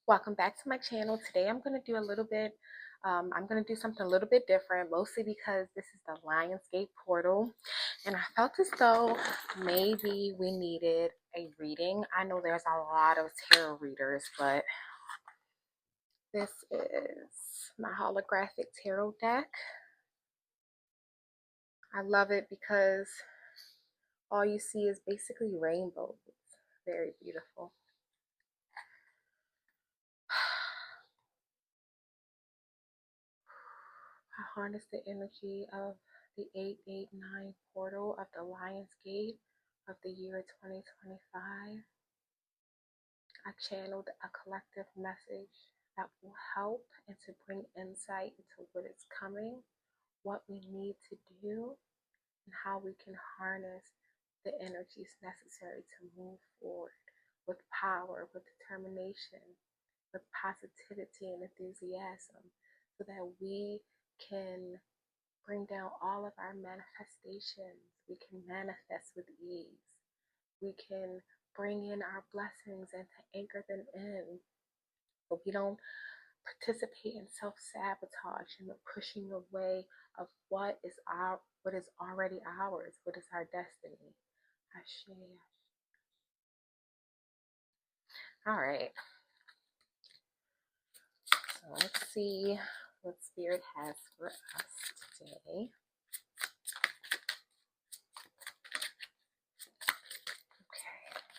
Welcome back to my channel. Today I'm going to do I'm going to do something a little bit different, mostly because this is the Lionsgate portal. And I felt as though maybe we needed a reading. I know there's a lot of tarot readers, but this is my holographic tarot deck. I love it because all you see is basically rainbows. Very beautiful. I harness the energy of the 889 portal of the Lionsgate of the year 2025. I channeled a collective message that will help and to bring insight into what is coming, what we need to do, and how we can harness the energies necessary to move forward with power, with determination, with positivity and enthusiasm, so that we can bring down all of our manifestations. We can manifest with ease. We can bring in our blessings and to anchor them in. But we don't participate in self-sabotage and the pushing away of what is already ours, what is our destiny. Ashe. All right. So let's see what Spirit has for us today.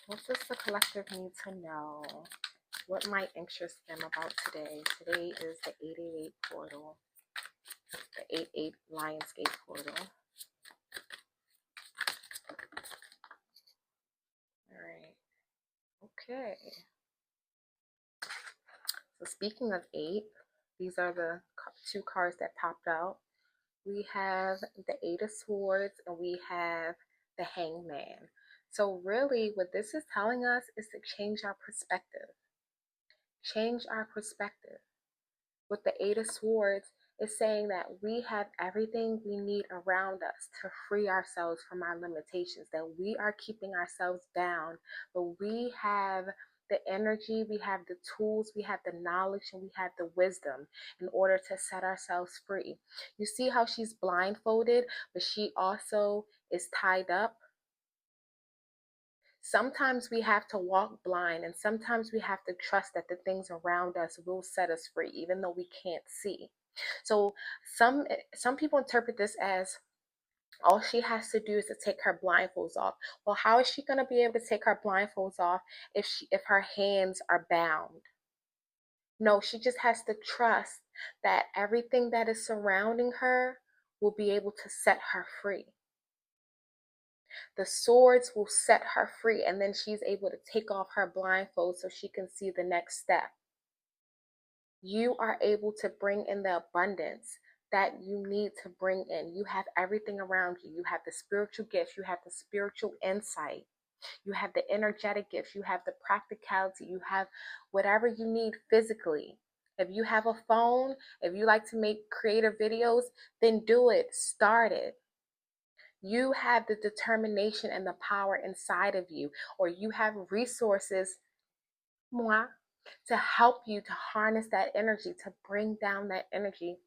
What does the collective need to know? What might interest them about today? Today is the 888 portal, the 88 Lionsgate portal. All right. Okay. So speaking of 8, these are the two cards that popped out. We have the 8 of Swords and we have the Hangman. So really what this is telling us is to change our perspective. Change our perspective. With the 8 of Swords, is saying that we have everything we need around us to free ourselves from our limitations, that we are keeping ourselves down, but we have the energy, we have the tools, we have the knowledge, and we have the wisdom in order to set ourselves free. You see how she's blindfolded, but she also is tied up. Sometimes we have to walk blind, and sometimes we have to trust that the things around us will set us free, even though we can't see. So some people interpret this as all she has to do is to take her blindfolds off. Well, how is she going to be able to take her blindfolds off if her hands are bound? No, she just has to trust that everything that is surrounding her will be able to set her free. The swords will set her free, and then she's able to take off her blindfold so she can see the next step. You are able to bring in the abundance that you need to bring in. You have everything around you. You have the spiritual gifts, you have the spiritual insight, you have the energetic gifts, you have the practicality, you have whatever you need physically. If you have a phone, if you like to make creative videos, then do it. Start it. You have the determination and the power inside of you, or you have resources to help you to harness that energy, to bring down that energy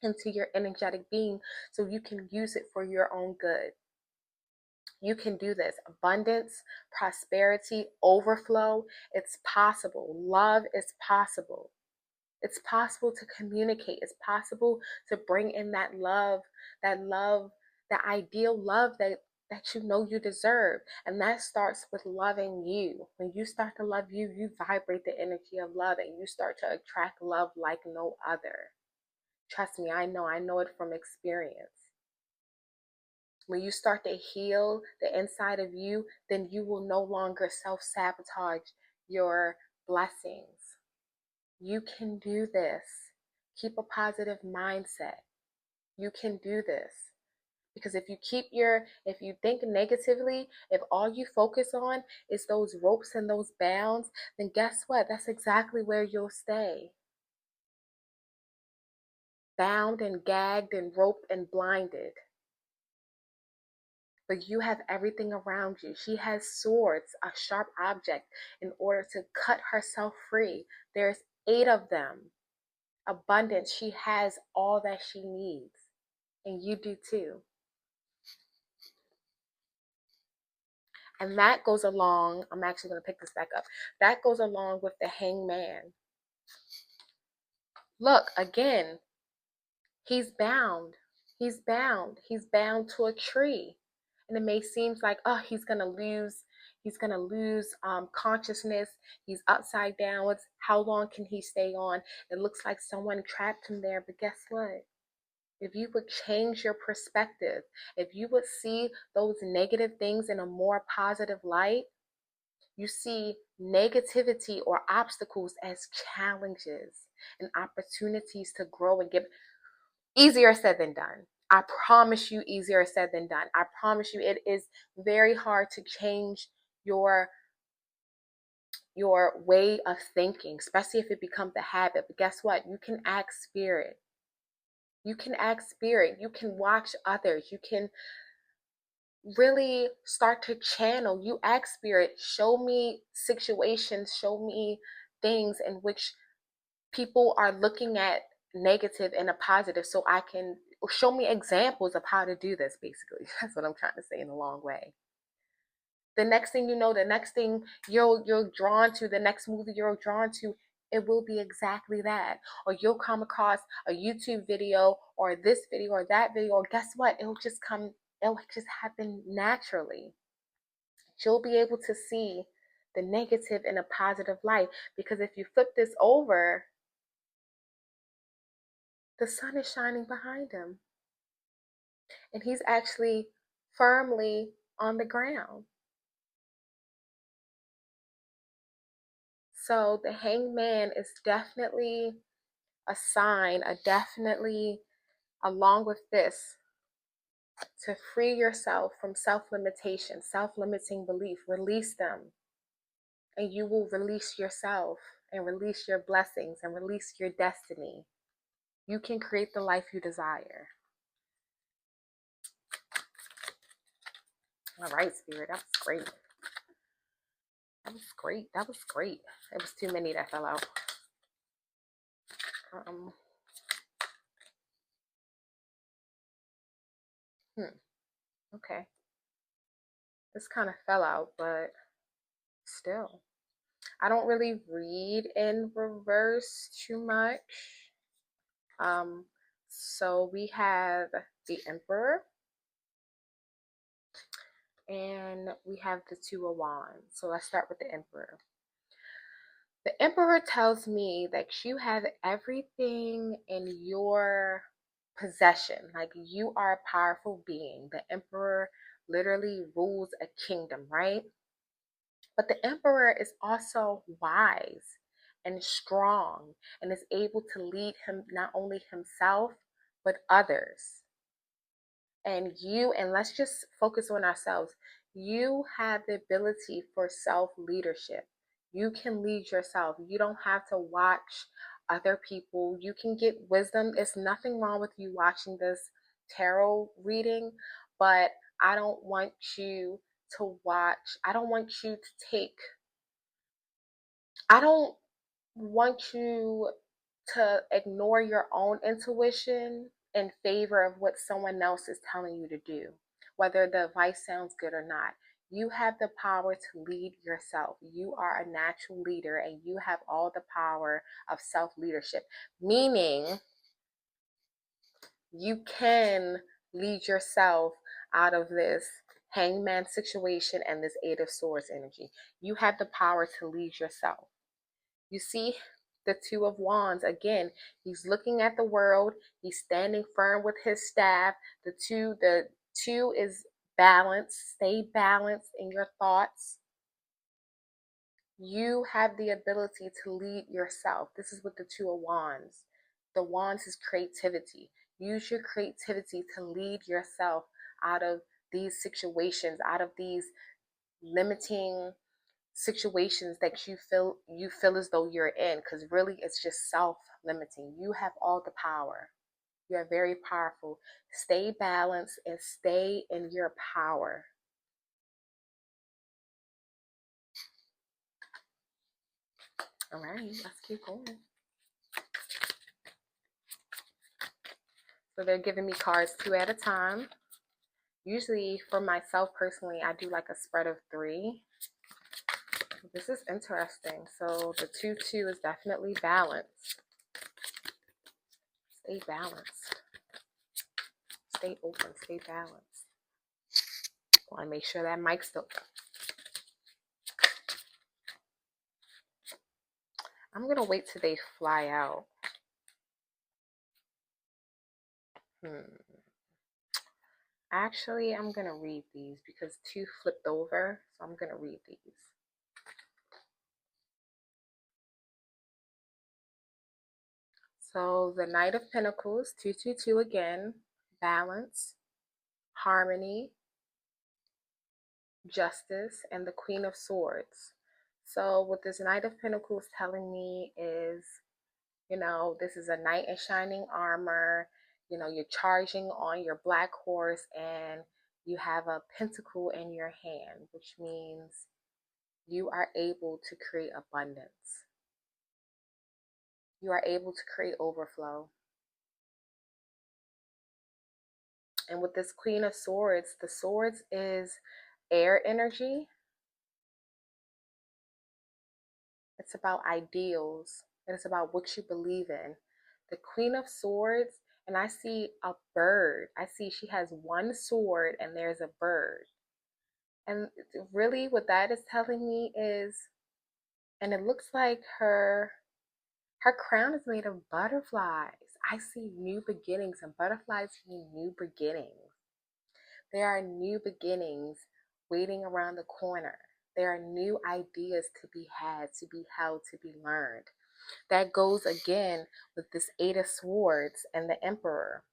into your energetic being so you can use it for your own good. You can do this. Abundance, prosperity, overflow, it's possible. Love is possible. It's possible to communicate. It's possible to bring in that love, the ideal love that you know you deserve. And that starts with loving you. When you start to love you, you vibrate the energy of love and you start to attract love like no other. Trust me, I know it from experience. When you start to heal the inside of you, then you will no longer self-sabotage your blessings. You can do this. Keep a positive mindset. You can do this. Because if you think negatively, if all you focus on is those ropes and those bounds, then guess what? That's exactly where you'll stay. Bound and gagged and roped and blinded. but you have everything around you. She has swords, a sharp object, in order to cut herself free. There's 8 of them. Abundance. She has all that she needs, and you do too. And that goes along, I'm actually going to pick this back up. That goes along with the hangman. Look, again, he's bound. He's bound. He's bound to a tree. And it may seem like, oh, he's going to lose. He's going to lose consciousness. He's upside down. How long can he stay on? It looks like someone trapped him there. But guess what? If you would change your perspective, if you would see those negative things in a more positive light, you see negativity or obstacles as challenges and opportunities to grow and give. Easier said than done. I promise you, easier said than done. I promise you, it is very hard to change your way of thinking, especially if it becomes a habit. But guess what? You can ask spirit. You can ask spirit. You can watch others. You can really start to channel. You ask spirit, show me situations, show me things in which people are looking at negative and a positive, so I can show me examples of how to do this. Basically, that's what I'm trying to say in a long way. The next thing you know, the next thing you're drawn to, the next movie you're drawn to, it will be exactly that. Or you'll come across a YouTube video or this video or that video, or guess what? It'll just happen naturally. You'll be able to see the negative in a positive light, because if you flip this over, the sun is shining behind him, and he's actually firmly on the ground. So the hangman is definitely a sign, along with this, to free yourself from self-limitation, self-limiting belief. Release them, and you will release yourself and release your blessings and release your destiny. You can create the life you desire. All right, Spirit, that was great. That was great. That was great. It was too many that fell out. Okay. This kind of fell out, but still. I don't really read in reverse too much. So we have the Emperor, and we have the Two of Wands. So let's start with the Emperor. The Emperor tells me that you have everything in your possession. Like, you are a powerful being. The Emperor literally rules a kingdom, right? But the Emperor is also wise and strong and is able to lead him, not only himself, but others. And let's just focus on ourselves. You have the ability for self-leadership. You can lead yourself. You don't have to watch other people. You can get wisdom. There's nothing wrong with you watching this tarot reading, but I don't want you to watch. I don't want you to ignore your own intuition in favor of what someone else is telling you to do, whether the advice sounds good or not. You have the power to lead yourself. You are a natural leader, and you have all the power of self-leadership, meaning you can lead yourself out of this hangman situation and this Eight of Swords energy. You have the power to lead yourself. You see the Two of Wands. Again, he's looking at the world. He's standing firm with his staff. The two is balance. Stay balanced in your thoughts. You have the ability to lead yourself. This is with the Two of Wands. The Wands is creativity. Use your creativity to lead yourself out of these situations, out of these limiting situations that you feel as though you're in, because really it's just self-limiting. You have all the power. You are very powerful. Stay balanced and stay in your power. All right, let's keep going. So they're giving me cards 2 at a time. Usually for myself personally, I do like a spread of 3. This is interesting. So the 2-2 is definitely balanced. Stay balanced. Stay open. Stay balanced. Want to make sure that mic's still. I'm going to wait till they fly out. Actually, I'm going to read these because 2 flipped over. So I'm going to read these. So the Knight of Pentacles, 222 again, balance, harmony, justice, and the Queen of Swords. So what this Knight of Pentacles telling me is, this is a knight in shining armor. You're charging on your black horse and you have a pentacle in your hand, which means you are able to create abundance. You are able to create overflow. And with this Queen of Swords, the swords is air energy. It's about ideals. It's about what you believe in. The Queen of Swords, and I see a bird. I see she has one sword and there's a bird. And really what that is telling me is, and it looks like her crown is made of butterflies. I see new beginnings, and butterflies mean new beginnings. There are new beginnings waiting around the corner. There are new ideas to be had, to be held, to be learned. That goes again with this 8 of Swords and the Emperor.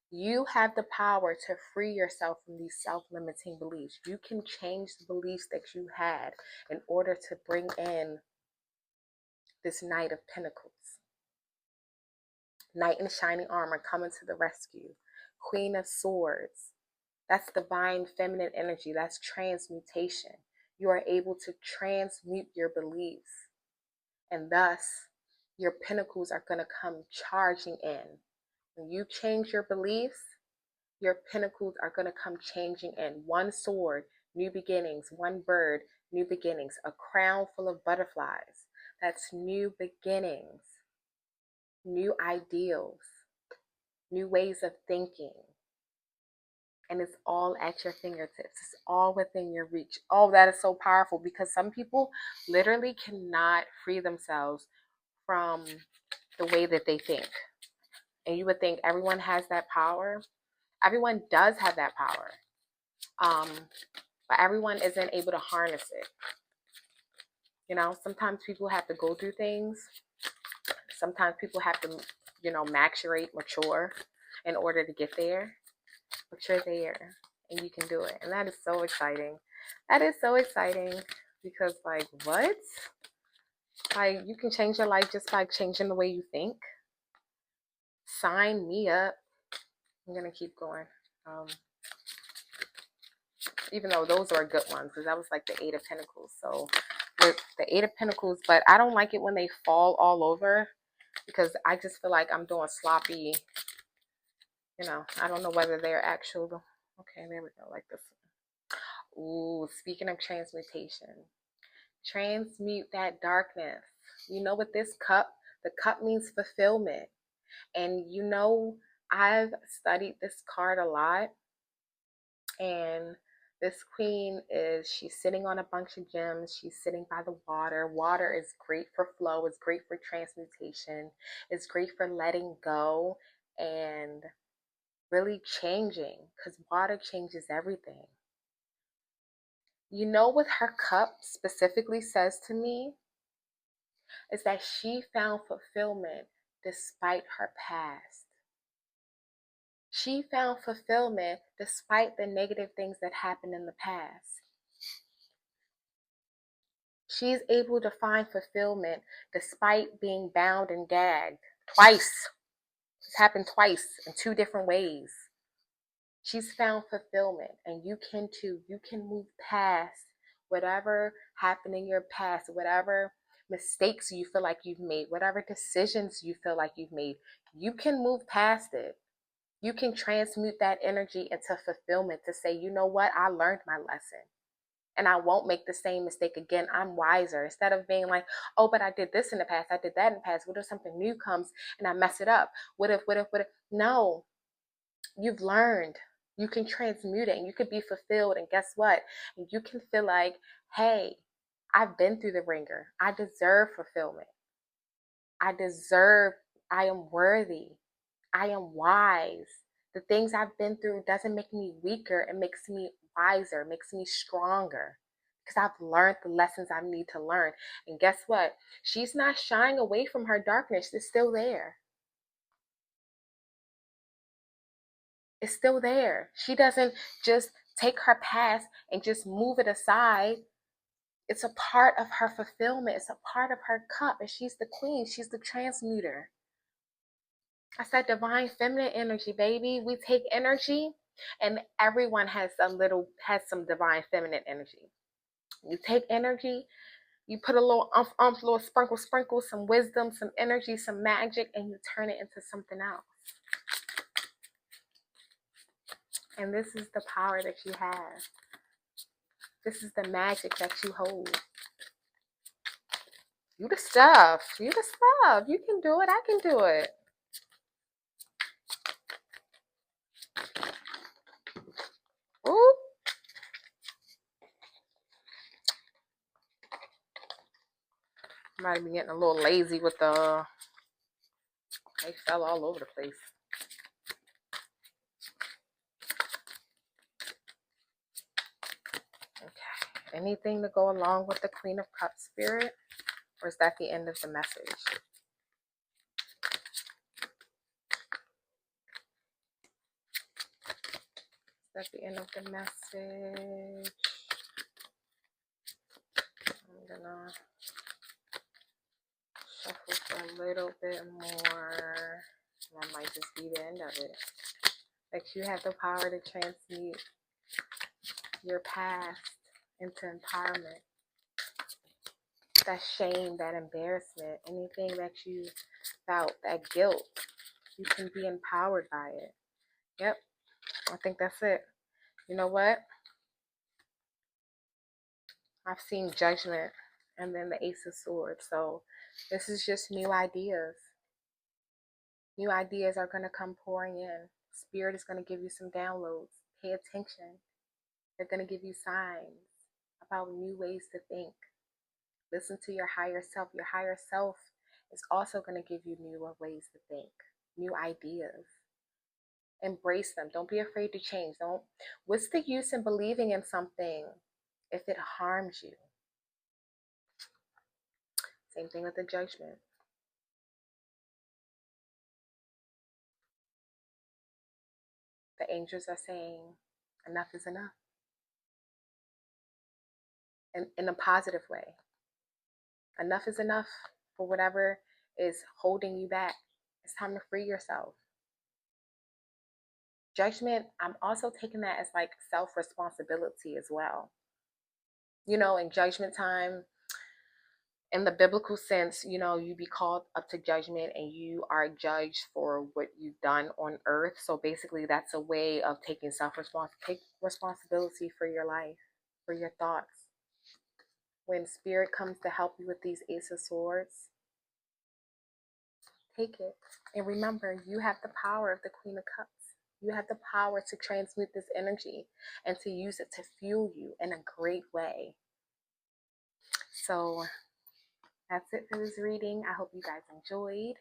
You have the power to free yourself from these self-limiting beliefs. You can change the beliefs that you had in order to bring in this Knight of Pentacles. Knight in shining armor coming to the rescue. Queen of Swords. That's divine feminine energy. That's transmutation. You are able to transmute your beliefs. And thus, your pentacles are going to come charging in. When you change your beliefs, your pentacles are going to come changing in. One sword, new beginnings. One bird, new beginnings. A crown full of butterflies. That's new beginnings. New ideals. New ways of thinking. And it's all at your fingertips. It's all within your reach. Oh, that is so powerful, because some people literally cannot free themselves from the way that they think. And you would think everyone has that power. Everyone does have that power. But everyone isn't able to harness it. Sometimes people have to go through things. Sometimes people have to, mature in order to get there. But you're there and you can do it. And that is so exciting. That is so exciting because, what? You can change your life just by changing the way you think. Sign me up. I'm going to keep going. Even though those are good ones, because that was like the 8 of Pentacles. So with the 8 of Pentacles, but I don't like it when they fall all over, because I just feel like I'm doing sloppy, I don't know whether they're actual. Okay, there we go, like this. Ooh, speaking of transmutation, transmute that darkness. With this cup, the cup means fulfillment. And I've studied this card a lot. And this queen she's sitting on a bunch of gems. She's sitting by the water. Water is great for flow. It's great for transmutation. It's great for letting go and really changing, because water changes everything. What her cup specifically says to me is that she found fulfillment despite her past. She found fulfillment despite the negative things that happened in the past. She's able to find fulfillment despite being bound and gagged twice. It's happened twice in two different ways. She's found fulfillment, and you can too. You can move past whatever happened in your past, whatever mistakes you feel like you've made, whatever decisions you feel like you've made. You can move past it. You can transmute that energy into fulfillment to say, you know what? I learned my lesson and I won't make the same mistake again. I'm wiser. Instead of being like, oh, but I did this in the past, I did that in the past. What if something new comes and I mess it up? What if? No, you've learned. You can transmute it and you could be fulfilled. And guess what? You can feel like, hey, I've been through the ringer. I deserve fulfillment. I am worthy. I am wise. The things I've been through doesn't make me weaker. It makes me wiser, it makes me stronger because I've learned the lessons I need to learn. And guess what? She's not shying away from her darkness. It's still there. It's still there. She doesn't just take her past and just move it aside. It's a part of her fulfillment. It's a part of her cup. And she's the queen. She's the transmuter. I said divine feminine energy, baby. We take energy, and everyone has some divine feminine energy. You take energy, you put a little little sprinkle, some wisdom, some energy, some magic, and you turn it into something else. And this is the power that you have. This is the magic that you hold. You the stuff. You the stuff. You can do it. I can do it. Ooh. Might be getting a little lazy with the... They fell all over the place. Okay. Anything to go along with the Queen of Cups spirit? Or is that the end of the message? Is that the end of the message? I'm gonna shuffle for a little bit more. That might just be the end of it. Like you have the power to transmute your past into empowerment. That shame, that embarrassment, anything that you felt, that guilt, you can be empowered by it. Yep, I think that's it. You know what? I've seen Judgment and then the Ace of Swords. So this is just new ideas. New ideas are going to come pouring in. Spirit is going to give you some downloads. Pay attention. They're going to give you signs about new ways to think. Listen to your higher self. Your higher self is also going to give you newer ways to think, new ideas. Embrace them. Don't be afraid to change. What's the use in believing in something if it harms you? Same thing with the Judgment. The angels are saying enough is enough. And in a positive way. Enough is enough for whatever is holding you back. It's time to free yourself. Judgment, I'm also taking that as like self-responsibility as well. You know, in judgment time, in the biblical sense, you know, you be called up to judgment and you are judged for what you've done on earth. So basically that's a way of taking responsibility for your life, for your thoughts. When spirit comes to help you with these Ace of Swords, take it. And remember, you have the power of the Queen of Cups. You have the power to transmute this energy and to use it to fuel you in a great way. So that's it for this reading. I hope you guys enjoyed,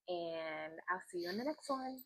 and I'll see you in the next one.